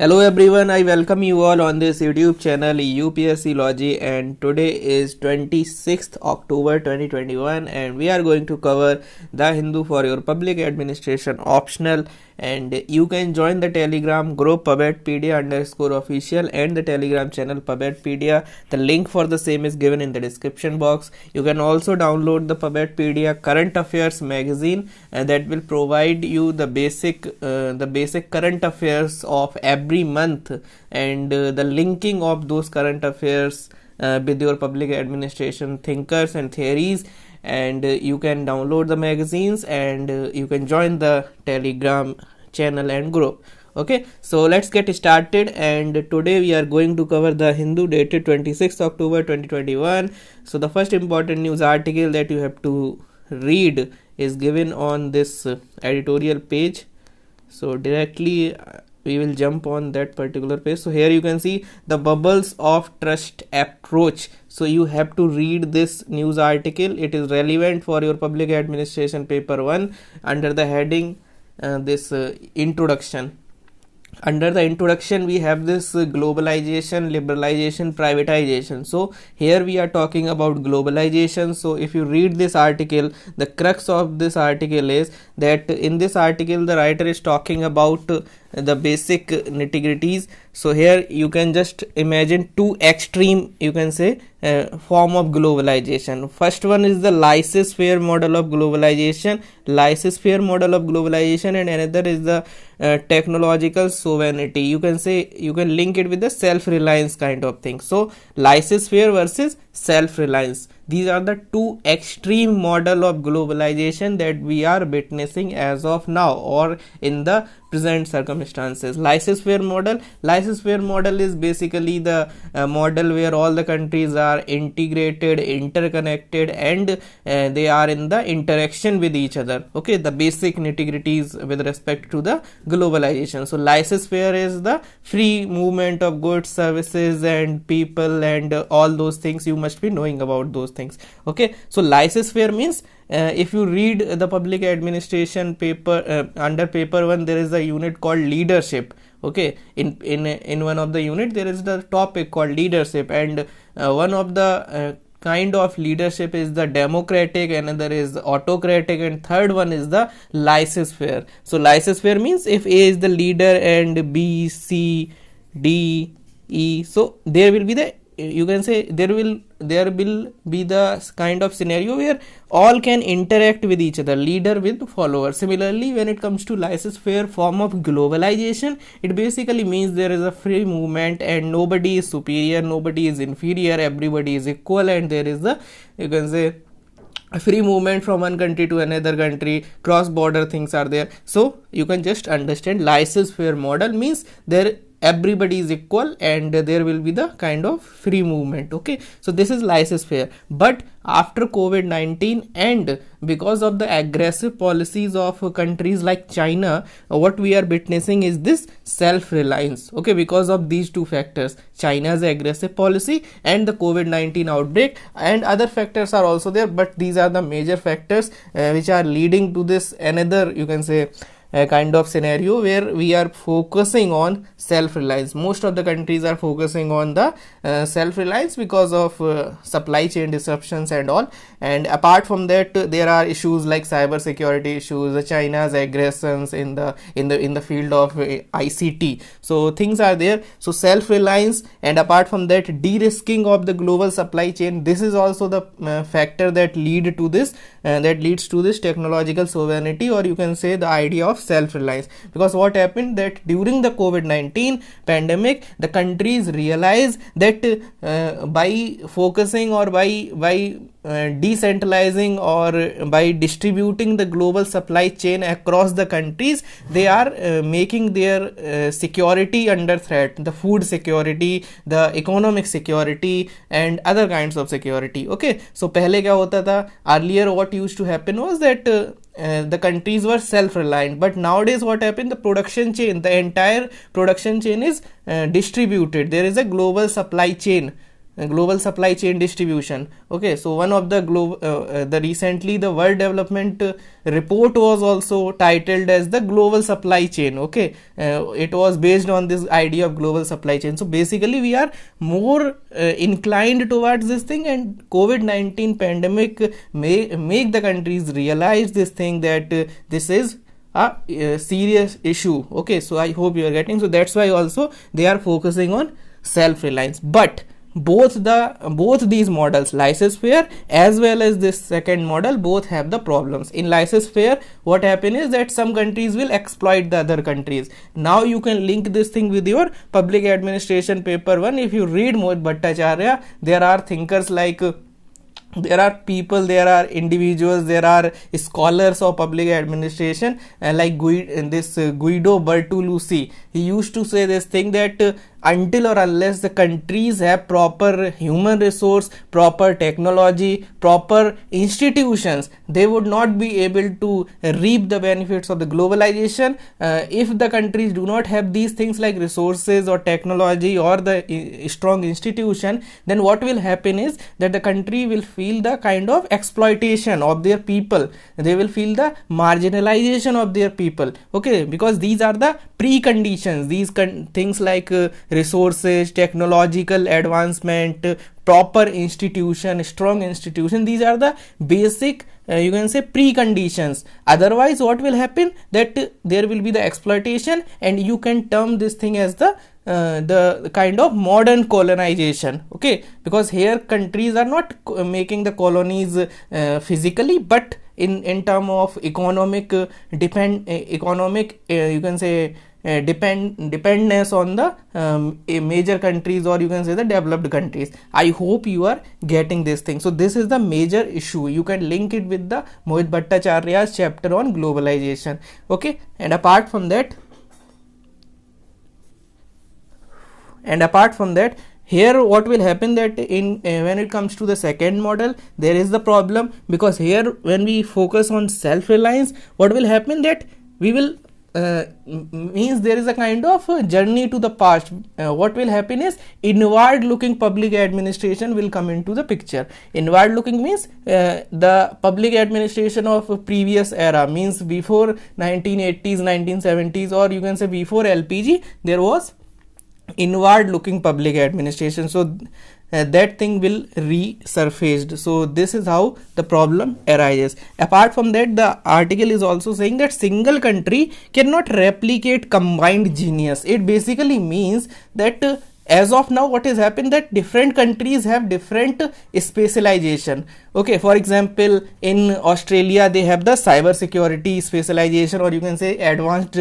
Hello everyone, I welcome you all on this YouTube channel UPSC Logi, and today is 26th October 2021 and we are going to cover The Hindu for your public administration optional. And you can join the Telegram group pubedpedia_official and the Telegram channel pubedpedia. The link for the same is given in the description box. You can also download the pubedpedia current affairs magazine that will provide you the basic current affairs of every month, and the linking of those current affairs with your public administration thinkers and theories. And you can download the magazines, and you can join the Telegram channel and group. Okay, so let's get started. And today we are going to cover the Hindu dated 26th October 2021. So the first important news article that you have to read is given on this editorial page. So directly we will jump on that particular page. So here you can see the bubbles of trust approach. So you have to read this news article. It is relevant for your public administration paper 1 under the heading introduction. Under the introduction we have this globalization, liberalization, privatization. So here we are talking about globalization. So if you read this article, the crux of this article is that in this article the writer is talking about the basic nitty-gritties. So here you can just imagine two extreme, you can say, form of globalization. First one is the laissez-faire model of globalization, and another is the technological sovereignty. You can say, you can link it with the self-reliance kind of thing. So laissez-faire versus self-reliance, these are the two extreme model of globalization that we are witnessing as of now or in the present circumstances. Laissez-faire model is basically the model where all the countries are integrated, interconnected, and they are in the interaction with each other. Okay, the basic nitty-gritties with respect to the globalization. So laissez-faire is the free movement of goods, services, and people, and all those things. You must be knowing about those things. Okay, so laissez-faire means if you read the public administration paper under paper 1, there is a unit called leadership. Okay, in one of the unit there is the topic called leadership, and one of the kind of leadership is the democratic, another is autocratic, and third one is the laissez-faire. So laissez-faire means if A is the leader and B, C, D, E, so there will be the, you can say, there will be the kind of scenario where all can interact with each other, leader with follower. Similarly, when it comes to laissez-faire form of globalization, it basically means there is a free movement and nobody is superior, nobody is inferior, everybody is equal, and there is the, you can say, a free movement from one country to another country, cross border things are there. So you can just understand laissez-faire model means there everybody is equal and there will be the kind of free movement. Okay, so this is laissez-faire. But after COVID-19 and because of the aggressive policies of countries like China, what we are witnessing is this self-reliance. Okay, because of these two factors, China's aggressive policy and the COVID-19 outbreak, and other factors are also there, but these are the major factors which are leading to this another, you can say, a kind of scenario where we are focusing on self-reliance. Most of the countries are focusing on the self-reliance because of supply chain disruptions and all. And apart from that, there are issues like cyber security issues, China's aggressions in the field of ICT. So things are there. So self-reliance, and apart from that, de-risking of the global supply chain. This is also the factor that leads to this technological sovereignty, or you can say the idea of self-reliance. Because what happened that during the COVID-19 pandemic, the countries realized that by focusing or by decentralizing or by distributing the global supply chain across the countries, they are making their security under threat, the food security, the economic security, and other kinds of security. Okay, so pehle kya hota tha, earlier what used to happen was that the countries were self-reliant, but nowadays what happened, the production chain, the entire production chain is distributed. There is a global supply chain global supply chain distribution. Okay, so one of the the recently the World Development report was also titled as the global supply chain. Okay, it was based on this idea of global supply chain. So basically we are more inclined towards this thing, and COVID-19 pandemic may make the countries realize this thing, that this is a serious issue. Okay, so I hope you are getting. So that's why also they are focusing on self reliance. But both these models, laissez-faire as well as this second model, both have the problems. In laissez-faire, what happen is that some countries will exploit the other countries. Now you can link this thing with your public administration paper 1. If you read Mohit Bhattacharya, there are thinkers like there are people, there are individuals, there are scholars of public administration like Guido Bertolucci. He used to say this thing that until or unless the countries have proper human resource, proper technology, proper institutions, they would not be able to reap the benefits of the globalization. If the countries do not have these things like resources or technology or the strong institution, then what will happen is that the country will feel the kind of exploitation of their people. They will feel the marginalization of their people. Okay, because these are the preconditions. These things like resources, technological advancement, proper institution, strong institution, these are the basic you can say preconditions. Otherwise what will happen, that there will be the exploitation, and you can term this thing as the kind of modern colonization. Okay, because here countries are not making the colonies physically, but in term of economic economic you can say dependence on the major countries, or you can say the developed countries. I hope you are getting this thing. So this is the major issue. You can link it with the Mohit Bhattacharya's chapter on globalization. Okay, and apart from that, here what will happen, that in when it comes to the second model, there is the problem, because here when we focus on self reliance, what will happen, that we will means there is a kind of journey to the past. What will happen is inward looking public administration will come into the picture. Inward looking means the public administration of previous era, means before 1980s, 1970s, or you can say before LPG, there was inward looking public administration. So that thing will resurfaced. So this is how the problem arises. Apart from that, the article is also saying that single country cannot replicate combined genius. It basically means that as of now what has happened, that different countries have different specialization. Okay, for example, in Australia they have the cyber security specialization, or you can say advanced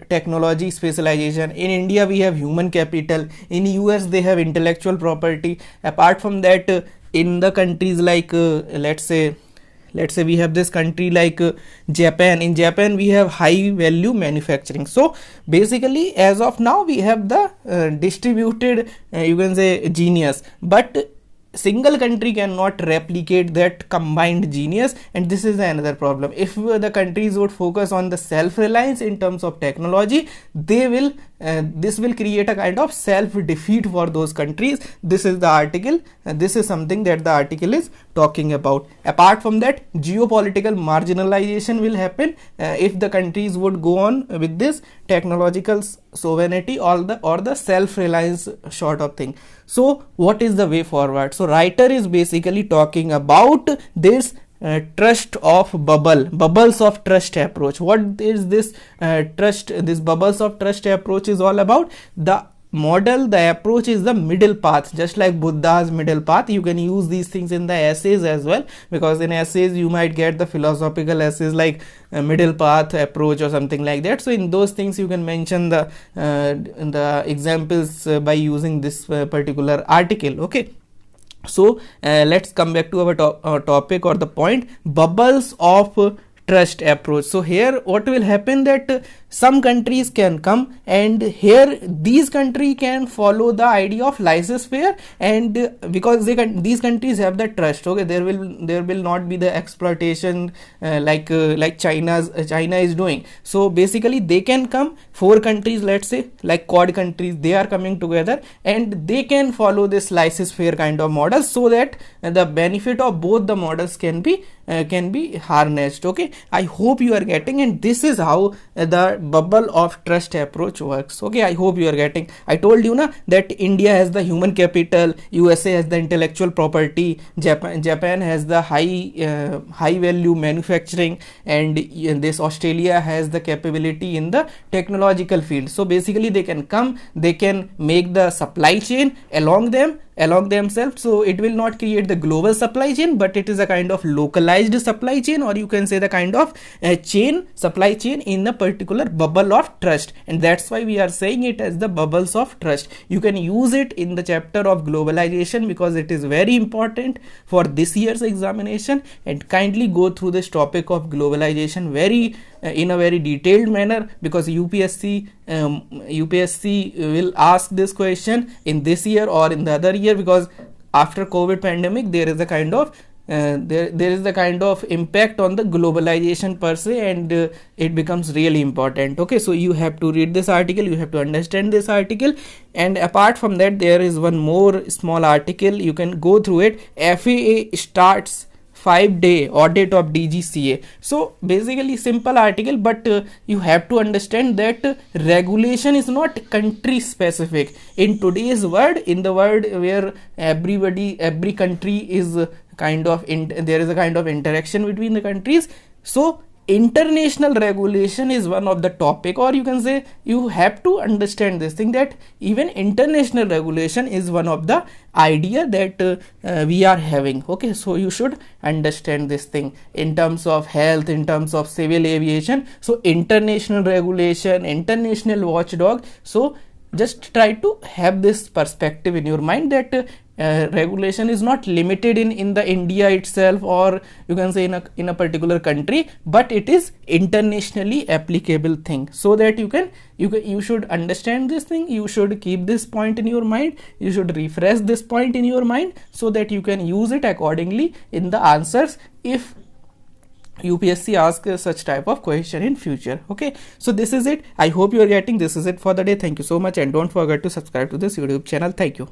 technology specialization. In India we have human capital. In US they have intellectual property. Apart from that, in the countries like let's say we have this country like Japan. In Japan we have high value manufacturing. So basically as of now we have the distributed you can say genius, but single country cannot replicate that combined genius, and this is another problem. If the countries would focus on the self reliance in terms of technology, they will this will create a kind of self defeat for those countries. This is the article, this is something that the article is talking about. Apart from that, geopolitical marginalization will happen if the countries would go on with this technological sovereignty or the self reliance sort of thing. So what is the way forward? So writer is basically talking about this trust of bubbles of trust approach. What is this trust? This bubbles of trust approach is all about. The model, the approach is the middle path, just like Buddha's middle path. You can use these things in the essays as well, because in essays you might get the philosophical essays like middle path approach or something like that. So in those things you can mention the examples by using this particular article. Okay, so let's come back to our topic or the point. Bubbles of trust approach. So here what will happen that some countries can come, and here these country can follow the idea of laissez-faire, and because these countries have the trust, okay, there will not be the exploitation like China is doing. So basically they can come, 4 countries, let's say like Quad countries, they are coming together and they can follow this laissez-faire kind of model, so that the benefit of both the models can be harnessed. Okay, I hope you are getting, and this is how the bubble of trust approach works. Okay, I hope you are getting. I told you na that India has the human capital, USA has the intellectual property, Japan has the high value manufacturing, and this Australia has the capability in the technological field. So basically they can come, they can make the supply chain along themselves. So it will not create the global supply chain, but it is a kind of localized supply chain, or you can say the kind of supply chain in a particular bubble of trust, and that's why we are saying it as the bubbles of trust. You can use it in the chapter of globalization because it is very important for this year's examination, and kindly go through this topic of globalization in a very detailed manner, because UPSC will ask this question in this year or in the other year, because after COVID pandemic there is a kind of there is the kind of impact on the globalization per se, and it becomes really important. Okay, so you have to read this article, you have to understand this article, and apart from that there is one more small article, you can go through it. FAA starts 5-day audit of DGCA. So basically simple article, but you have to understand that regulation is not country specific. In today's world, in the world where every country is kind of there is a kind of interaction between the countries, so international regulation is one of the topic, or you can say you have to understand this thing, that even international regulation is one of the idea that we are having. Okay, so you should understand this thing in terms of health, in terms of civil aviation. So international regulation, international watchdog. So just try to have this perspective in your mind that regulation is not limited in the India itself, or you can say in a particular country, but it is internationally applicable thing. So that you should understand this thing, you should keep this point in your mind, you should refresh this point in your mind, so that you can use it accordingly in the answers if UPSC asks such type of question in future. Okay, so this is it. I hope you are getting. This is it for the day. Thank you so much, and don't forget to subscribe to this YouTube channel. Thank you.